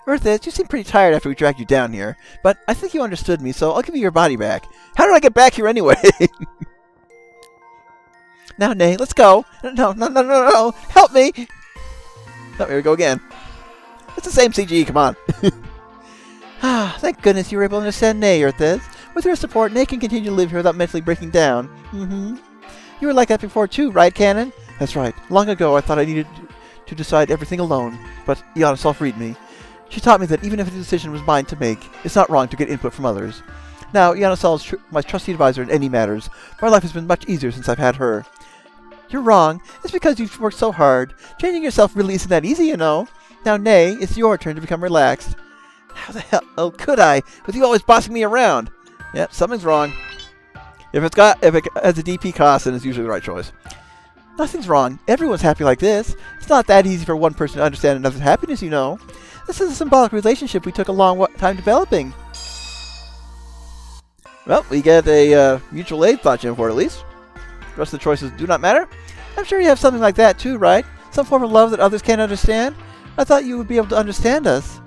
Earthis, you seem pretty tired after we dragged you down here, but I think you understood me, so I'll give you your body back. How did I get back here anyway? Now, Nay, let's go. No. Help me. Oh, here we go again. It's the same CG, come on. Thank goodness you were able to understand Nay, Earthis. With your support, Nay can continue to live here without mentally breaking down. You were like that before too, right, Kanon? That's right. Long ago, I thought I needed to decide everything alone, but Yanasaul freed me. She taught me that even if a decision was mine to make, it's not wrong to get input from others. Now, Yanasaul is my trusty advisor in any matters. My life has been much easier since I've had her. You're wrong. It's because you've worked so hard. Changing yourself really isn't that easy, you know. Now, Nay, it's your turn to become relaxed. How the hell could I, with you always bossing me around? Yep, something's wrong. If it has a DP cost, then it's usually the right choice. Nothing's wrong. Everyone's happy like this. It's not that easy for one person to understand another's happiness, you know. This is a symbolic relationship we took a long time developing. Well, we get a mutual aid thought gem for it at least. The rest of the choices do not matter. I'm sure you have something like that too, right? Some form of love that others can't understand? I thought you would be able to understand us.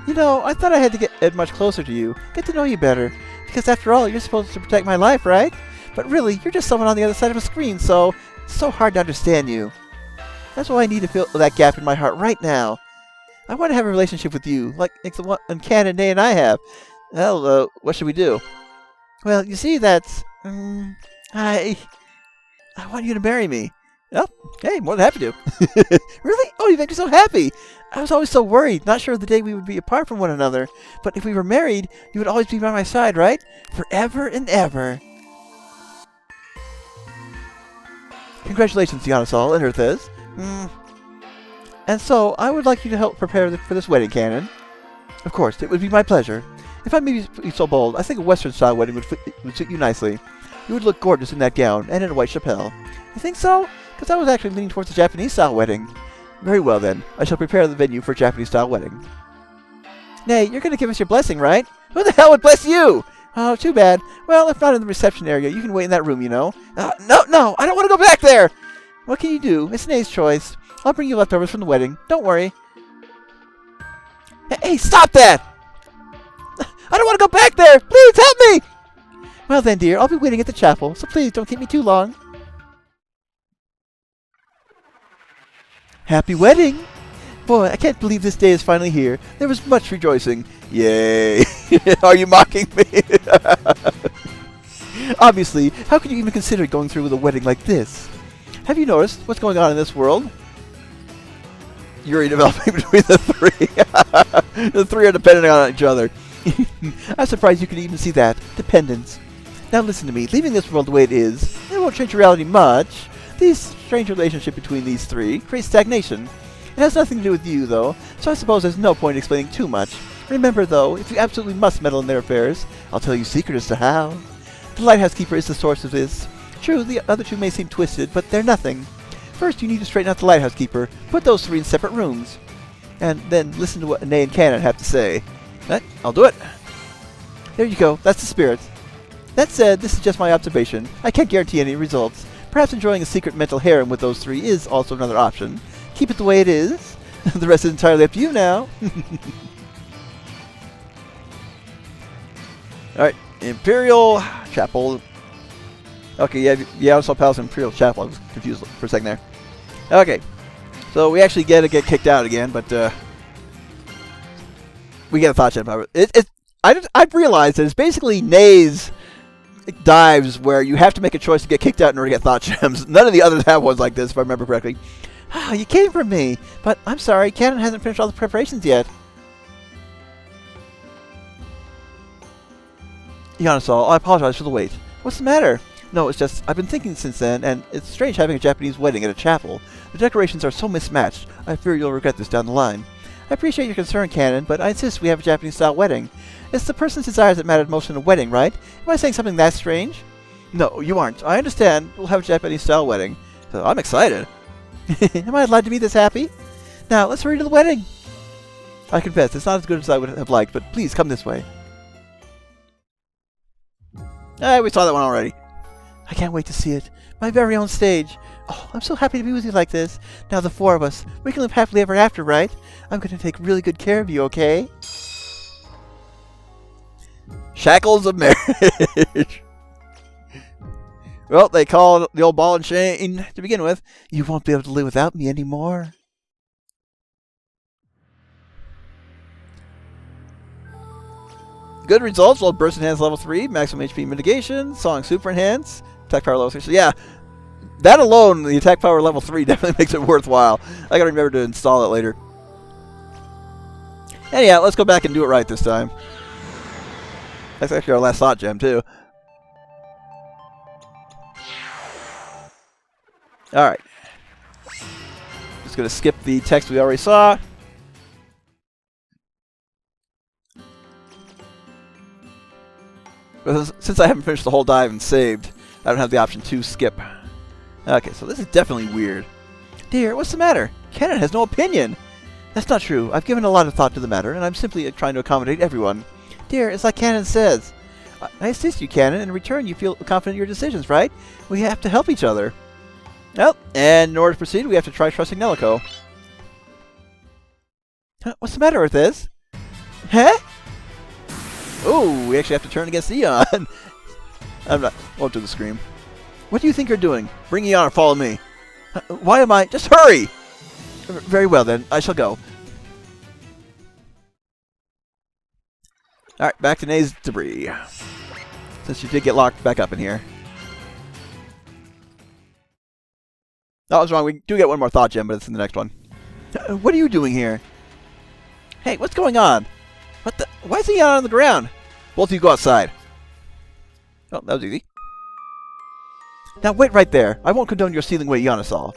You know, I thought I had to get much closer to you, get to know you better. Because after all, you're supposed to protect my life, right? But really, you're just someone on the other side of a screen, so it's so hard to understand you. That's why I need to fill that gap in my heart right now. I want to have a relationship with you, like the one Kanon, Nay, and I have. Well, what should we do? Well, you see, that's... I want you to marry me. Oh, hey, more than happy to. Really? Oh, you make me so happy. I was always so worried, not sure of the day we would be apart from one another. But if we were married, you would always be by my side, right? Forever and ever. Congratulations, Yanasaul and Earthis. And so, I would like you to help prepare for this wedding, Kanon. Of course, it would be my pleasure. If I may be so bold, I think a Western-style wedding would suit you nicely. You would look gorgeous in that gown and in a white chapelle. You think so? Because I was actually leaning towards a Japanese-style wedding. Very well, then. I shall prepare the venue for a Japanese-style wedding. Nay, you're going to give us your blessing, right? Who the hell would bless you? Oh, too bad. Well, if not in the reception area, you can wait in that room, you know. No, I don't want to go back there! What can you do? It's Nay's choice. I'll bring you leftovers from the wedding. Don't worry. Hey, stop that! I don't want to go back there! Please help me! Well then, dear, I'll be waiting at the chapel, so please don't keep me too long. Happy wedding! Boy, I can't believe this day is finally here. There was much rejoicing. Yay! Are you mocking me? Obviously, how could you even consider going through with a wedding like this? Have you noticed what's going on in this world? You're developing between the three. The three are dependent on each other. I'm surprised you can even see that. Dependence. Now listen to me. Leaving this world the way it is, it won't change reality much. The strange relationship between these three creates stagnation. It has nothing to do with you, though, so I suppose there's no point explaining too much. Remember, though, if you absolutely must meddle in their affairs, I'll tell you a secret as to how. The Lighthouse Keeper is the source of this. True, the other two may seem twisted, but they're nothing. First, you need to straighten out the Lighthouse Keeper. Put those three in separate rooms. And then listen to what Nay and Kanon have to say. I'll do it. There you go. That's the spirit. That said, this is just my observation. I can't guarantee any results. Perhaps enjoying a secret mental harem with those three is also another option. Keep it the way it is. The rest is entirely up to you now. Alright, Imperial Chapel. Okay, yeah, I saw Palace Imperial Chapel. I was confused for a second there. Okay, so we actually get kicked out again, but we get a thought gem. I've realized that it's basically Nay's dives where you have to make a choice to get kicked out in order to get thought gems. None of the others have ones like this, if I remember correctly. Oh, you came for me, but I'm sorry, Kanon hasn't finished all the preparations yet. Yanasaul, I apologize for the wait. What's the matter? No, it's just, I've been thinking since then, and it's strange having a Japanese wedding at a chapel. The decorations are so mismatched. I fear you'll regret this down the line. I appreciate your concern, Kanon, but I insist we have a Japanese-style wedding. It's the person's desires that matter most in a wedding, right? Am I saying something that strange? No, you aren't. I understand. We'll have a Japanese-style wedding. So I'm excited. Am I allowed to be this happy? Now, let's hurry to the wedding. I confess, it's not as good as I would have liked, but please come this way. We saw that one already. I can't wait to see it. My very own stage. Oh, I'm so happy to be with you like this. Now the four of us. We can live happily ever after, right? I'm going to take really good care of you, okay? Shackles of marriage. Well, they call it the old ball and chain to begin with. You won't be able to live without me anymore. Good results. Well, Burst Enhance level 3, maximum HP mitigation, Song Super Enhance, attack power level 3. So yeah, that alone, the attack power level 3 definitely makes it worthwhile. I gotta remember to install it later. And yeah, let's go back and do it right this time. That's actually our last slot gem too. Alright. Just gonna skip the text we already saw. Since I haven't finished the whole dive and saved, I don't have the option to skip. Okay, so this is definitely weird. Dear, what's the matter? Kanon has no opinion. That's not true. I've given a lot of thought to the matter, and I'm simply trying to accommodate everyone. Dear, it's like Kanon says. I assist you, Kanon. In return, you feel confident in your decisions, right? We have to help each other. Well, and in order to proceed, we have to try trusting Nelico. What's the matter with this? Huh? Oh, we actually have to turn against Eon. Won't do the scream. What do you think you're doing? Bring Eon or follow me. Why am I? Just hurry! Very well then, I shall go. Alright, back to Nay's debris. Since you did get locked back up in here. Oh, I was wrong. We do get one more thought gem, but it's in the next one. What are you doing here? Hey, what's going on? What the? Why is he out on the ground? Both of you go outside. Oh, that was easy. Now wait right there. I won't condone your stealing away Ionosol.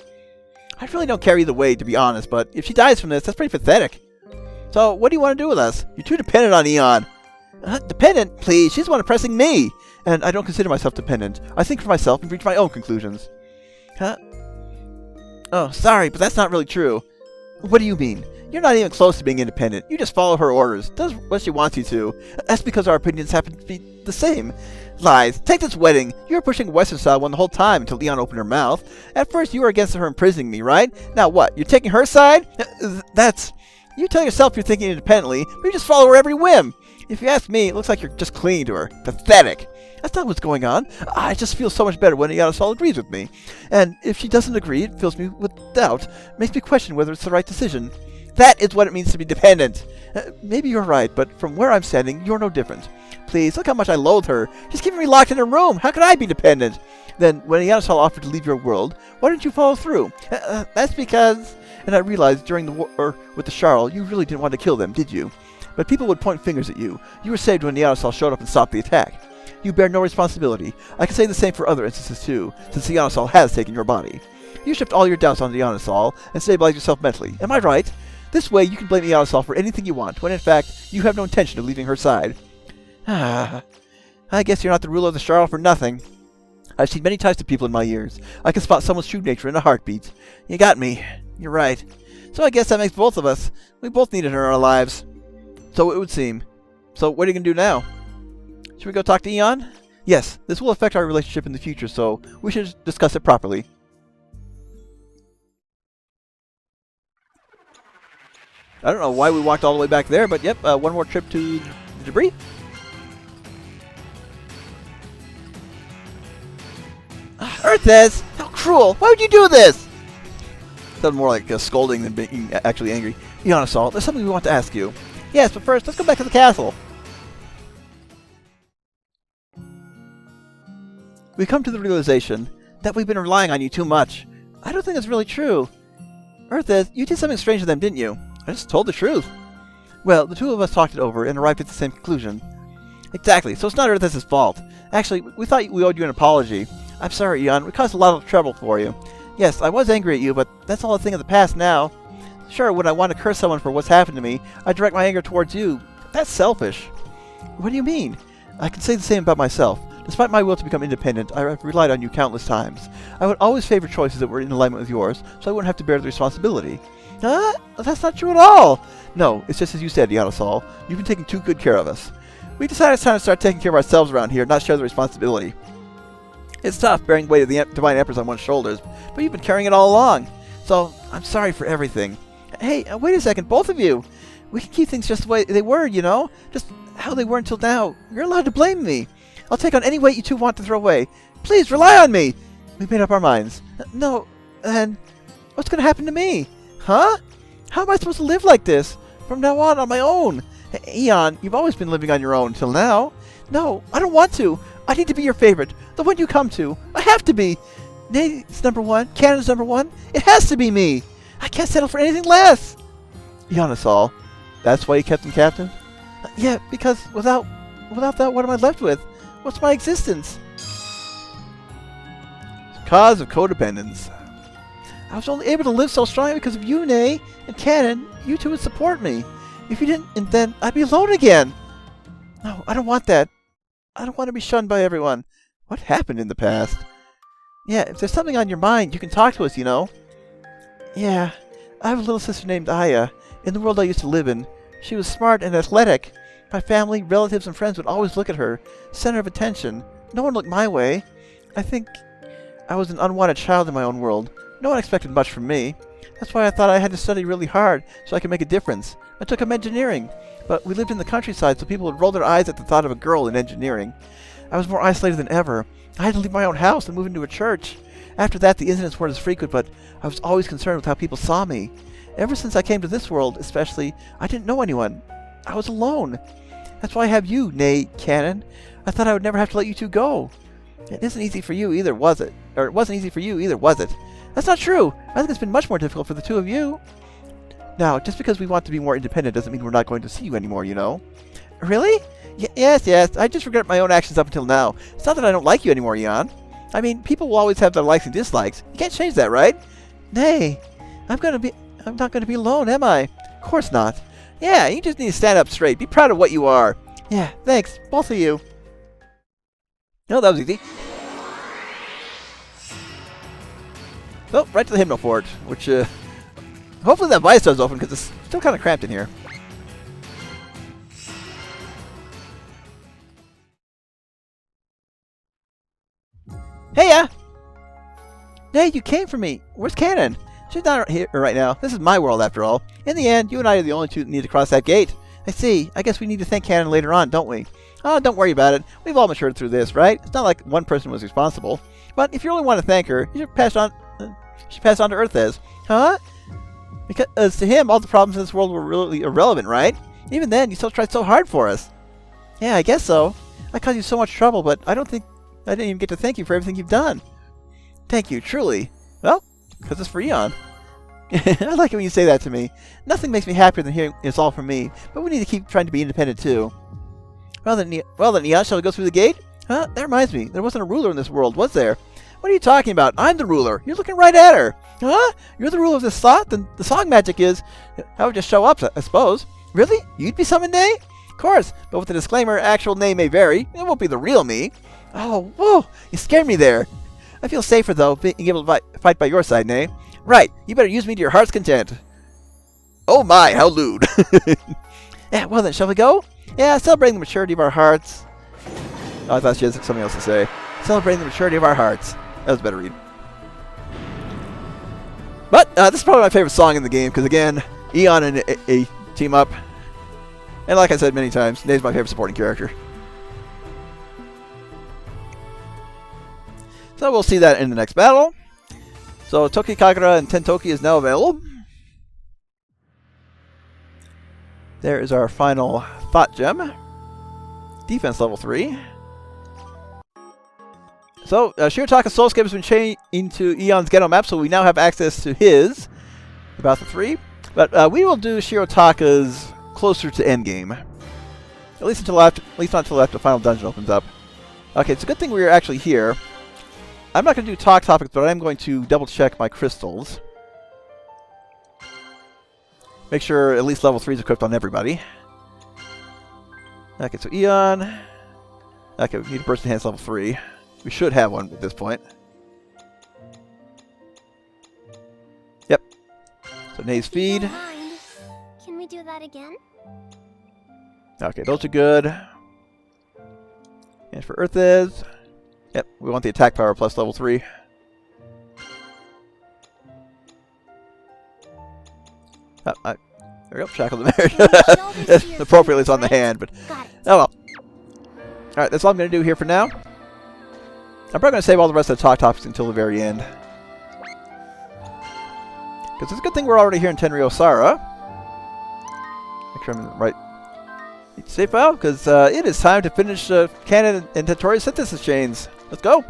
I really don't care either way, to be honest, but if she dies from this, that's pretty pathetic. So, what do you want to do with us? You're too dependent on Eon. Dependent? Please, she's the one oppressing me. And I don't consider myself dependent. I think for myself and reach my own conclusions. Huh? Oh, sorry, but that's not really true. What do you mean? You're not even close to being independent. You just follow her orders. Does what she wants you to. That's because our opinions happen to be the same. Lies. Take this wedding. You were pushing Western style one the whole time until Leon opened her mouth. At first, you were against her imprisoning me, right? Now what? You're taking her side? That's... You tell yourself you're thinking independently, but you just follow her every whim. If you ask me, it looks like you're just clinging to her. Pathetic. That's not what's going on. I just feel so much better when Ionosol agrees with me. And if she doesn't agree, it fills me with doubt. Makes me question whether it's the right decision. That is what it means to be dependent. Maybe you're right, but from where I'm standing, you're no different. Please, look how much I loathe her. She's keeping me locked in her room. How could I be dependent? Then, when Ionosol offered to leave your world, why didn't you follow through? That's because... And I realized during the war with the Charl, you really didn't want to kill them, did you? But people would point fingers at you. You were saved when Ionosol showed up and stopped the attack. You bear no responsibility. I can say the same for other instances too, since Ionosol has taken your body. You shift all your doubts onto Ionosol and stabilize yourself mentally. Am I right? This way, you can blame Ionosol for anything you want, when in fact, you have no intention of leaving her side. I guess you're not the ruler of the Charl for nothing. I've seen many types of people in my years. I can spot someone's true nature in a heartbeat. You got me. You're right. So I guess that makes both of us. We both needed her in our lives. So it would seem. So what are you going to do now? Should we go talk to Eon? Yes, this will affect our relationship in the future, so we should discuss it properly. I don't know why we walked all the way back there, but yep, one more trip to the debris. Earthes! How cruel! Why would you do this? Sounded more like scolding than being actually angry. Ionosol, there's something we want to ask you. Yes, but first, let's go back to the castle. We've come to the realization that we've been relying on you too much. I don't think that's really true. Earthes, you did something strange to them, didn't you? I just told the truth. Well, the two of us talked it over and arrived at the same conclusion. Exactly, so it's not Earthes' fault. Actually, we thought we owed you an apology. I'm sorry, Eon. We caused a lot of trouble for you. Yes, I was angry at you, but that's all a thing of the past now. Sure, when I want to curse someone for what's happened to me, I direct my anger towards you. That's selfish. What do you mean? I can say the same about myself. Despite my will to become independent, I have relied on you countless times. I would always favor choices that were in alignment with yours, so I wouldn't have to bear the responsibility. That's not true at all. No, it's just as you said, Ionosol. You've been taking too good care of us. We decided it's time to start taking care of ourselves around here, not share the responsibility. It's tough bearing the weight of the Divine Empress on one's shoulders, but you've been carrying it all along. So, I'm sorry for everything. Hey, wait a second, both of you. We can keep things just the way they were, you know? Just how they were until now. You're allowed to blame me. I'll take on any weight you two want to throw away. Please, rely on me. We've made up our minds. No, then what's going to happen to me? Huh? How am I supposed to live like this? From now on my own. Eon, you've always been living on your own until now. No, I don't want to. I need to be your favorite. The one you come to. I have to be. Nay's number one. Kanon's number one. It has to be me. I can't settle for anything less. Eon is all. That's why you kept him captain? Yeah, because without that, what am I left with? What's my existence? Cause of codependence. I was only able to live so strong because of you, Nay and Kanon. You two would support me. If you didn't, and then I'd be alone again. No, I don't want that. I don't want to be shunned by everyone. What happened in the past? Yeah, if there's something on your mind, you can talk to us, you know. Yeah, I have a little sister named Aya. In the world I used to live in, she was smart and athletic. My family, relatives, and friends would always look at her, center of attention. No one looked my way. I think I was an unwanted child in my own world. No one expected much from me. That's why I thought I had to study really hard so I could make a difference. I took up engineering, but we lived in the countryside so people would roll their eyes at the thought of a girl in engineering. I was more isolated than ever. I had to leave my own house and move into a church. After that, the incidents weren't as frequent, but I was always concerned with how people saw me. Ever since I came to this world, especially, I didn't know anyone. I was alone. That's why I have you, Nay Kanon. I thought I would never have to let you two go. It isn't easy for you either, was it? Or it wasn't easy for you either, was it? That's not true. I think it's been much more difficult for the two of you. Now, just because we want to be more independent doesn't mean we're not going to see you anymore, you know? Really? Yes. I just regret my own actions up until now. It's not that I don't like you anymore, Eon. I mean, people will always have their likes and dislikes. You can't change that, right? Nay, I'm not going to be alone, am I? Of course not. Yeah, you just need to stand up straight. Be proud of what you are. Yeah, thanks. Both of you. No, that was easy. Oh, right to the Hymno Fort, which, hopefully that vice does open, because it's still kind of cramped in here. Heya! Nay, you came for me. Where's Kanon? She's not here right now. This is my world, after all. In the end, you and I are the only two that need to cross that gate. I see. I guess we need to thank Kanon later on, don't we? Oh, don't worry about it. We've all matured through this, right? It's not like one person was responsible. But if you really want to thank her, you should pass on to Earthez. Huh? Because to him, all the problems in this world were really irrelevant, right? Even then, you still tried so hard for us. Yeah, I guess so. I caused you so much trouble, but I didn't even get to thank you for everything you've done. Thank you, truly. Well, because it's for Eon. I like it when you say that to me. Nothing makes me happier than hearing it's all from me, but we need to keep trying to be independent too. Well then, Eon, shall we go through the gate? Huh? That reminds me, there wasn't a ruler in this world, was there? What are you talking about? I'm the ruler. You're looking right at her. Huh? You're the ruler of this thought? Then the song magic is... I would just show up, I suppose. Really? You'd be summoned Nay? Of course, but with the disclaimer, actual Nay may vary. It won't be the real me. Oh, whoa! You scared me there. I feel safer, though, being able to fight by your side, Nay. Right, you better use me to your heart's content. Oh my, how lewd. Yeah, well then, shall we go? Yeah, celebrating the maturity of our hearts. Oh, I thought she had something else to say. Celebrating the maturity of our hearts. That was a better read. But, this is probably my favorite song in the game, because again, Eon and a team up. And like I said many times, Nay's my favorite supporting character. So we'll see that in the next battle. So Toki Kagura and Tentouki is now available. There is our final Thought Gem. Defense level 3. So Shirotaka's Soulscape has been changed into Eon's Ghetto map, so we now have access to his about the 3. But we will do Shirotaka's closer to endgame. At least not until after the final dungeon opens up. Okay, it's a good thing we're actually here. I'm not going to do talk topics, but I'm going to double check my crystals. Make sure at least level 3 is equipped on everybody. Okay, so Eon. Okay, we need a burst enhance level 3. We should have one at this point. Yep. So Nay's feed. Don't mind. Can we do that again? Okay, those are good. And for Earthez. Yep, we want the attack power plus level 3. There we go, Shackle the Marriage. Appropriately it's on the hand, but oh well. Alright, that's all I'm going to do here for now. I'm probably going to save all the rest of the talk topics until the very end. Because it's a good thing we're already here in Tenryosara. Make sure I'm in the right save file, because it is time to finish Kanon and Tentouki'ns synthesis chains. Let's go!